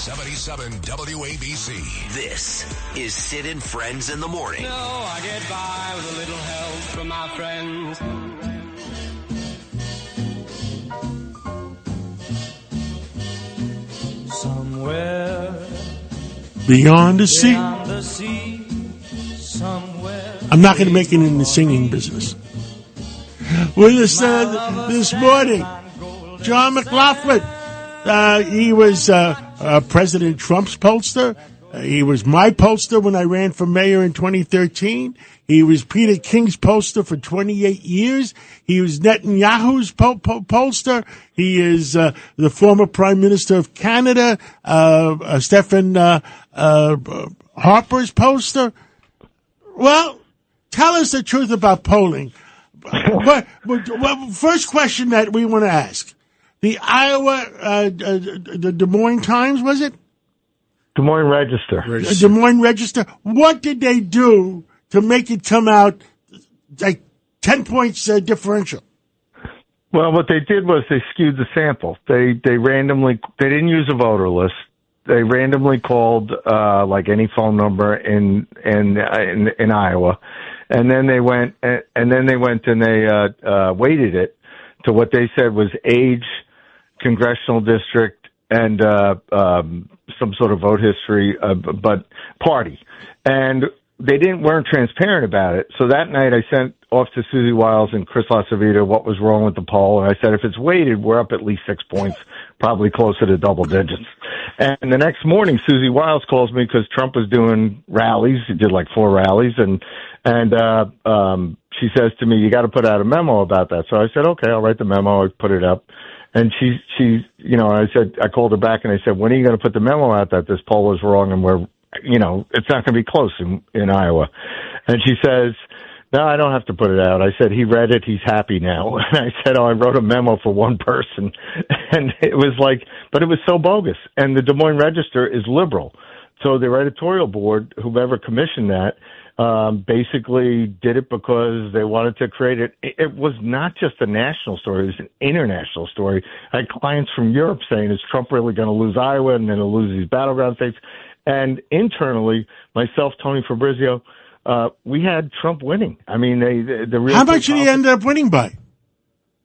77 WABC. This is Sid and Friends in the Morning. No, I get by with a little help from my friends. Somewhere beyond the sea. beyond the sea, somewhere. I'm not going to make it in the singing business. With us this morning, John McLaughlin. He was President Trump's pollster. He was my pollster when I ran for mayor in 2013. He was Peter King's pollster for 28 years. He was Netanyahu's pollster. He is the former Prime Minister of Canada, Stephen Harper's pollster. Well, tell us the truth about polling. First question that we want to ask. The Iowa, the Des Moines Times, was it? Des Moines Register. Des Moines Register. What did they do to make it come out like 10 points differential? Well, what they did was they skewed the sample. They didn't use a voter list. They randomly called like any phone number in Iowa, and then they went and they weighted it to what they said was age, congressional district, and some sort of vote history, but party. And they weren't transparent about it. So that night I sent off to Susie Wiles and Chris LaCivita what was wrong with the poll. And I said, if it's weighted, we're up at least 6 points, probably closer to double digits. And the next morning, Susie Wiles calls me because Trump was doing rallies. He did like 4 rallies. And she says to me, you got to put out a memo about that. So I said, okay, I'll write the memo. I put it up. And she, I called her back and I said, when are you going to put the memo out that this poll was wrong and it's not going to be close in Iowa? And she says, no, I don't have to put it out. I said, he read it. He's happy now. And I said, I wrote a memo for one person. And it was but it was so bogus. And the Des Moines Register is liberal. So their editorial board, whoever commissioned that, basically did it because they wanted to create it. It was not just a national story. It was an international story. I had clients from Europe saying, is Trump really going to lose Iowa and then he'll lose these battleground states? And internally, myself, Tony Fabrizio, we had Trump winning. I mean, the real. How much did he end up winning by?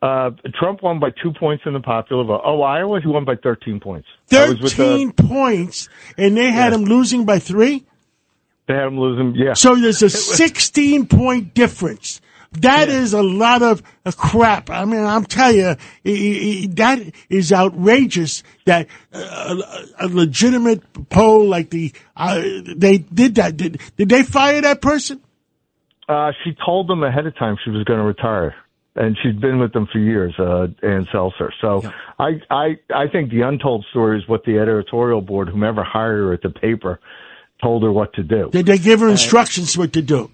Trump won by 2 points in the popular vote. Oh, Iowa, he won by 13 points. 13 points, and they had him losing by 3? They had him losing, yeah. So there's a 16-point difference. That is a lot of crap. I mean, I'm telling you, that is outrageous that a legitimate poll like they did that. Did they fire that person? She told them ahead of time she was going to retire. And she'd been with them for years, Ann Seltzer. So yeah. I think the untold story is what the editorial board, whomever hired her at the paper, told her what to do. Did they give her instructions what to do?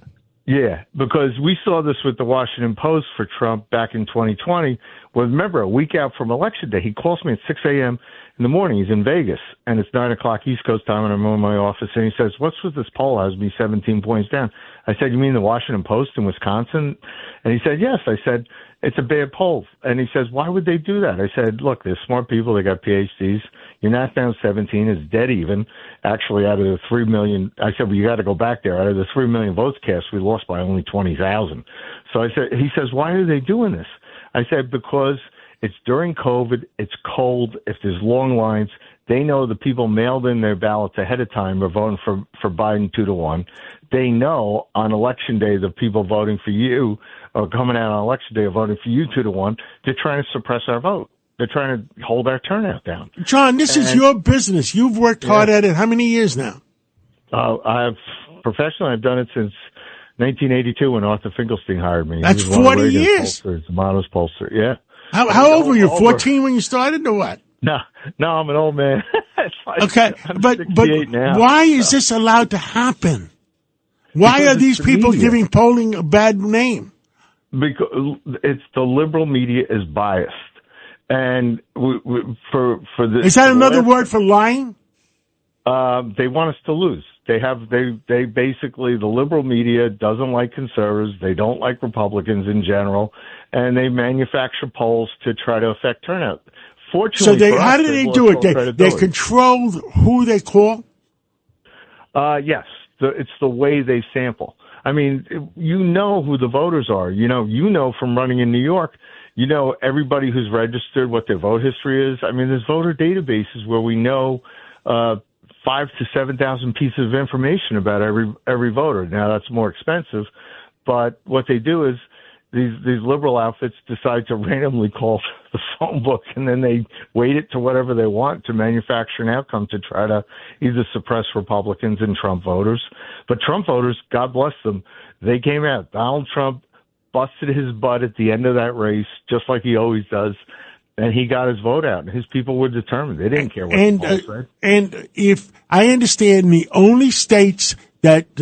Yeah, because we saw this with the Washington Post for Trump back in 2020. Well, remember, a week out from Election Day, he calls me at 6 a.m. in the morning. He's in Vegas, and it's 9 o'clock East Coast time, and I'm in my office, and he says, what's with this poll? Has me 17 points down. I said, you mean the Washington Post in Wisconsin? And he said, yes. I said, it's a bad poll. And he says, why would they do that? I said, look, they're smart people. They got PhDs. You're not down 17. It's dead even. Actually, out of the 3 million, I said, well, you got to go back there. Out of the 3 million votes cast, we lost by only 20,000. So I said, he says, why are they doing this? I said, because it's during COVID. It's cold. If there's long lines, they know the people mailed in their ballots ahead of time are voting for Biden 2-1. They know on Election Day the people voting for you or coming out on Election Day are voting for you 2-1. They're trying to suppress our vote. They're trying to hold our turnout down. John, this is your business. You've worked hard at it. How many years now? I've done it since 1982 when Arthur Finkelstein hired me. That's 40 years. The Models pollster, yeah. How old were you? 14 when you started, or what? No, I'm an old man. Okay, but now. Why is this allowed to happen? Why Because are these people media. giving polling a bad name? Because it's the liberal media is biased, and for the Is that another word for lying? They want us to lose. They basically, the liberal media doesn't like conservatives. They don't like Republicans in general, and they manufacture polls to try to affect turnout. fortunately, So how do they do it? They control who they call? Yes. It's the way they sample. I mean, you know who the voters are. You know from running in New York, you know everybody who's registered, what their vote history is. I mean, there's voter databases where we know 5,000 to 7,000 pieces of information about every voter. Now, that's more expensive, but what they do is these liberal outfits decide to randomly call the phone book, and then they weight it to whatever they want to manufacture an outcome to try to either suppress Republicans and Trump voters. But Trump voters, God bless them, they came out. Donald Trump busted his butt at the end of that race, just like he always does, and he got his vote out. And his people were determined. They didn't care what the polls said. And if I understand, the only states that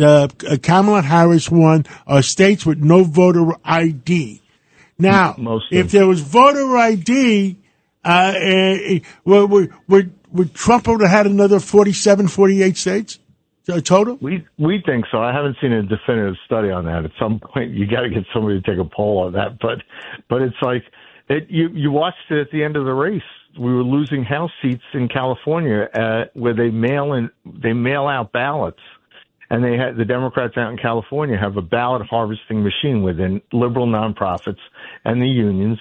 Kamala Harris won are states with no voter ID. Now, if there was voter ID, would Trump have had another 47, 48 states total? We think so. I haven't seen a definitive study on that. At some point, you got to get somebody to take a poll on that. But it's like you watched it at the end of the race. We were losing House seats in California where they mail out ballots. And they had the Democrats out in California have a ballot harvesting machine within liberal nonprofits and the unions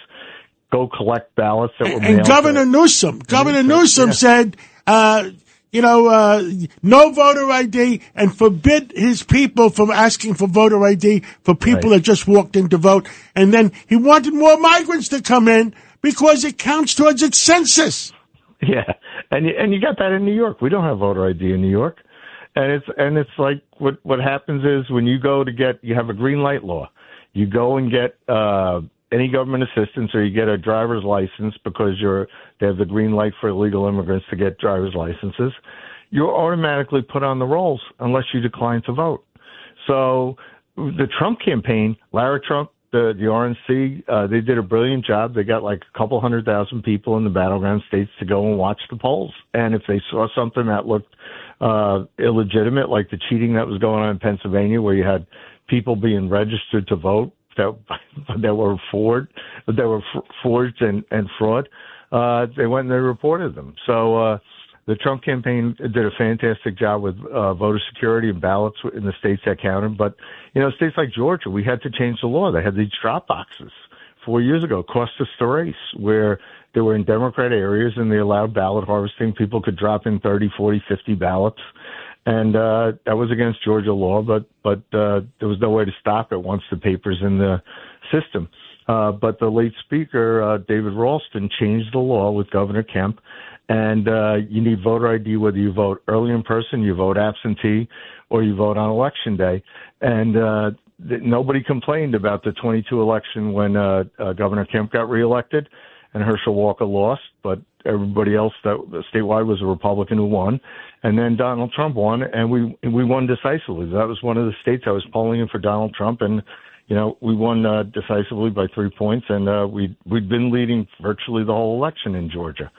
go collect ballots that were mailed. And Governor Newsom said, no voter ID and forbid his people from asking for voter ID for people that just walked in to vote. And then he wanted more migrants to come in because it counts towards its census. Yeah, and you got that in New York. We don't have voter ID in New York. And it's like what happens is when you go to you have a green light law. You go and get any government assistance or you get a driver's license because they have the green light for illegal immigrants to get driver's licenses. You're automatically put on the rolls unless you decline to vote. So the Trump campaign, Larry Trump, the RNC, they did a brilliant job. They got like a couple 100,000 people in the battleground states to go and watch the polls. And if they saw something that looked illegitimate, like the cheating that was going on in Pennsylvania, where you had people being registered to vote that were forged and fraud, they went and they reported them. So the Trump campaign did a fantastic job with voter security and ballots in the states that counted. But, states like Georgia, we had to change the law. They had these drop boxes 4 years ago, cost us the race, where they were in Democrat areas and they allowed ballot harvesting. People could drop in 30, 40, 50 ballots. And that was against Georgia law, but there was no way to stop it once the paper's in the system. But the late speaker, David Ralston, changed the law with Governor Kemp. And you need voter ID whether you vote early in person, you vote absentee, or you vote on Election Day. And nobody complained about the 22 election when Governor Kemp got reelected and Herschel Walker lost, but everybody else statewide was a Republican who won. And then Donald Trump won, and we won decisively. That was one of the states I was polling in for Donald Trump, and we won decisively by 3 points, and we'd been leading virtually the whole election in Georgia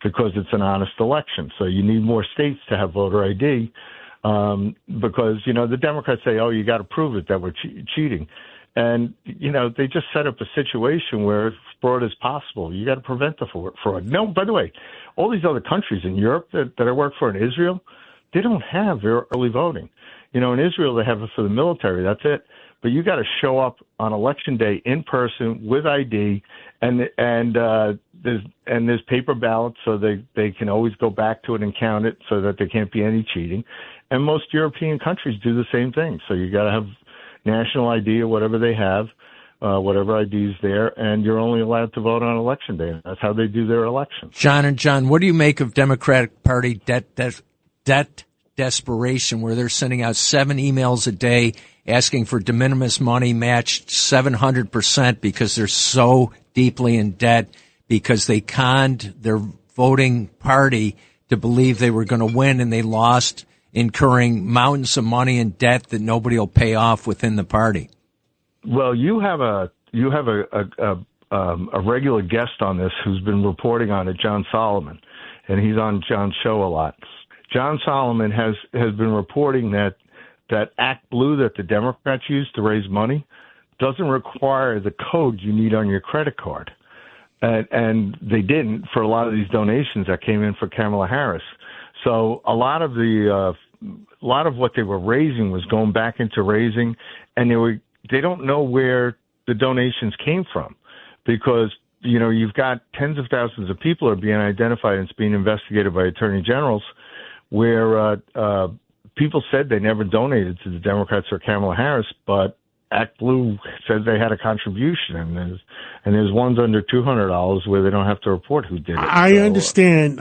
because it's an honest election. So you need more states to have voter ID because, the Democrats say, oh, you got to prove it that we're cheating. And, they just set up a situation where fraud is possible. You got to prevent the fraud. No, by the way, all these other countries in Europe that I work for in Israel, they don't have early voting. In Israel, they have it for the military. That's it. But you got to show up on Election Day in person with ID, and there's paper ballots, so they can always go back to it and count it, so that there can't be any cheating. And most European countries do the same thing. So you got to have national ID or whatever they have, whatever ID is there, and you're only allowed to vote on Election Day. That's how they do their elections. John, what do you make of Democratic Party debt desperation, where they're sending out 7 emails a day asking for de minimis money matched 700% because they're so deeply in debt, because they conned their voting party to believe they were going to win and they lost, incurring mountains of money in debt that nobody will pay off within the party? Well, you have a regular guest on this who's been reporting on it, John Solomon, and he's on John's show a lot. John Solomon has been reporting that Act Blue that the Democrats use to raise money doesn't require the code you need on your credit card. and they didn't for a lot of these donations that came in for Kamala Harris. So a lot of what they were raising was going back into raising, and they don't know where the donations came from, because you've got tens of thousands of people are being identified and it's being investigated by attorney generals, where people said they never donated to the Democrats or Kamala Harris, but Act Blue says they had a contribution, and there's ones under $200 where they don't have to report who did it. I understand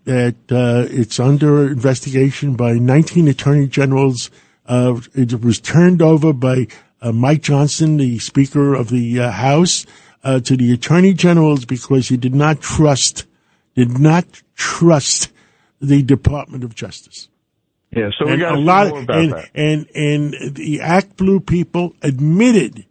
that it's under investigation by 19 attorney generals. It was turned over by Mike Johnson, the Speaker of the House, to the attorney generals because he did not trust the Department of Justice. Yeah, so we got to know more about that. And the Act Blue people admitted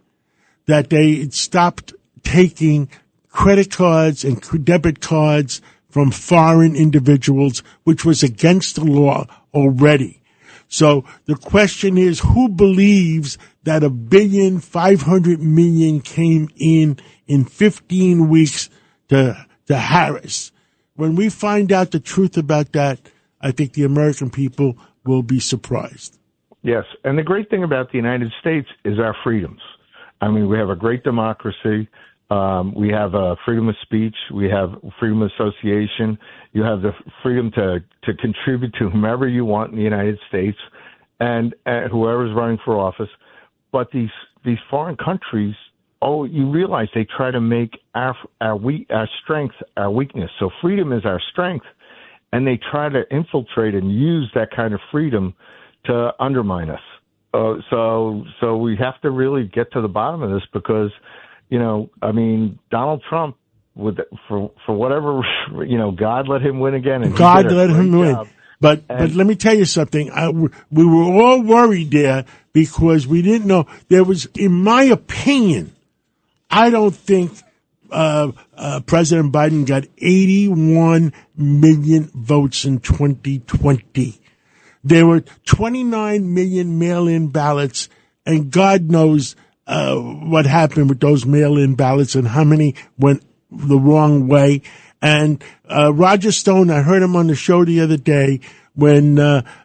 that they had stopped taking credit cards and debit cards from foreign individuals, which was against the law already. So the question is, who believes that $1.5 billion came in 15 weeks to Harris? When we find out the truth about that, I think the American people will be surprised. Yes, and the great thing about the United States is our freedoms. I mean, we have a great democracy. We have freedom of speech. We have freedom of association. You have the freedom to contribute to whomever you want in the United States and whoever's running for office. But these foreign countries, you realize they try to make our strength our weakness. So freedom is our strength, and they try to infiltrate and use that kind of freedom to undermine us. So we have to really get to the bottom of this because, Donald Trump, for whatever, God let him win again. And God let him win. But let me tell you something. We were all worried there because we didn't know. There was, in my opinion, I don't think President Biden got 81 million votes in 2020. There were 29 million mail-in ballots, and God knows what happened with those mail-in ballots and how many went the wrong way. And Roger Stone, I heard him on the show the other day when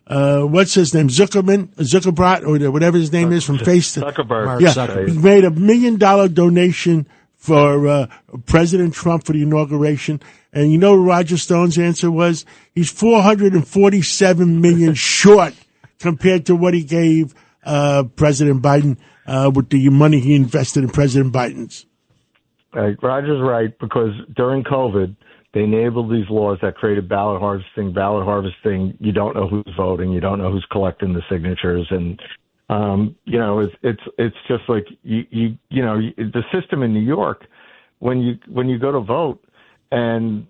what's his name, Zuckerberg, or whatever his name is from Facebook. Zuckerberg. Yeah, he made $1 million donation for President Trump for the inauguration. And you know what Roger Stone's answer was? He's 447 million short compared to what he gave President Biden with the money he invested in President Biden's. Roger's right, because during COVID, they enabled these laws that created ballot harvesting. You don't know who's voting. You don't know who's collecting the signatures. And, it's just like, the system in New York, when you go to vote and,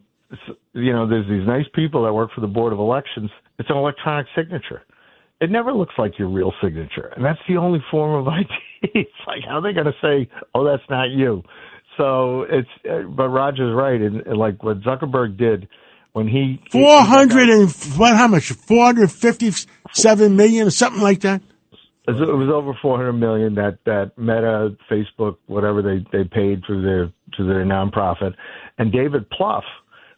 there's these nice people that work for the Board of Elections, it's an electronic signature. It never looks like your real signature. And that's the only form of ID. It's like, how are they going to say, oh, that's not you? So but Roger's right. And like what Zuckerberg did when he. 457 million or something like that? It was over 400 million that Meta, Facebook, whatever they paid to their nonprofit. And David Plouffe,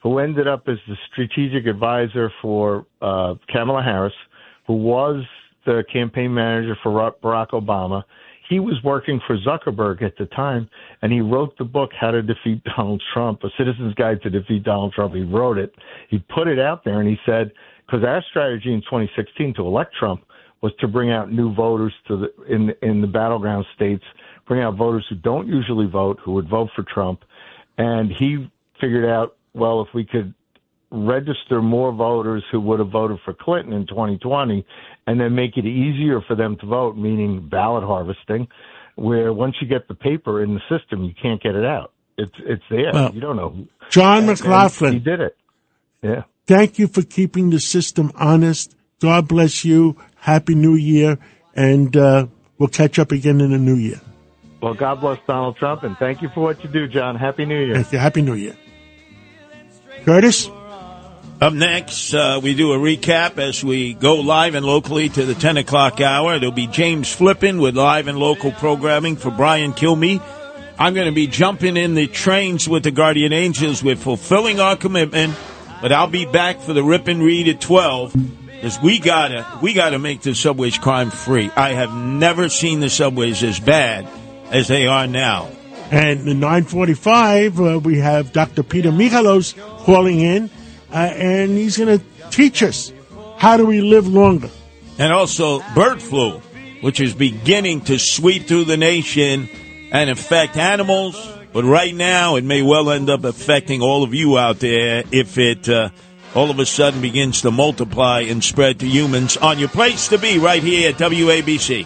who ended up as the strategic advisor for Kamala Harris, who was the campaign manager for Barack Obama. He was working for Zuckerberg at the time, and he wrote the book, How to Defeat Donald Trump, A Citizen's Guide to Defeat Donald Trump. He wrote it. He put it out there, and he said, because our strategy in 2016 to elect Trump was to bring out new voters in the battleground states, bring out voters who don't usually vote, who would vote for Trump. And he figured out, well, if we could register more voters who would have voted for Clinton in 2020 and then make it easier for them to vote, meaning ballot harvesting, where once you get the paper in the system, you can't get it out. It's there. Well, you don't know. John McLaughlin. He did it. Yeah. Thank you for keeping the system honest. God bless you. Happy New Year. And we'll catch up again in the new year. Well, God bless Donald Trump, and thank you for what you do, John. Happy New Year. Thank you. Happy New Year. Curtis? Up next, we do a recap as we go live and locally to the 10 o'clock hour. There'll be James Flippin with live and local programming for Brian Kilmeade. I'm going to be jumping in the trains with the Guardian Angels. We're fulfilling our commitment, but I'll be back for the Rip and Read at 12 because we gotta make the subways crime free. I have never seen the subways as bad as they are now. And at 9:45, we have Dr. Peter Michalos calling in, and he's going to teach us how do we live longer. And also bird flu, which is beginning to sweep through the nation and affect animals. But right now, it may well end up affecting all of you out there if it all of a sudden begins to multiply and spread to humans. On your place to be right here at WABC.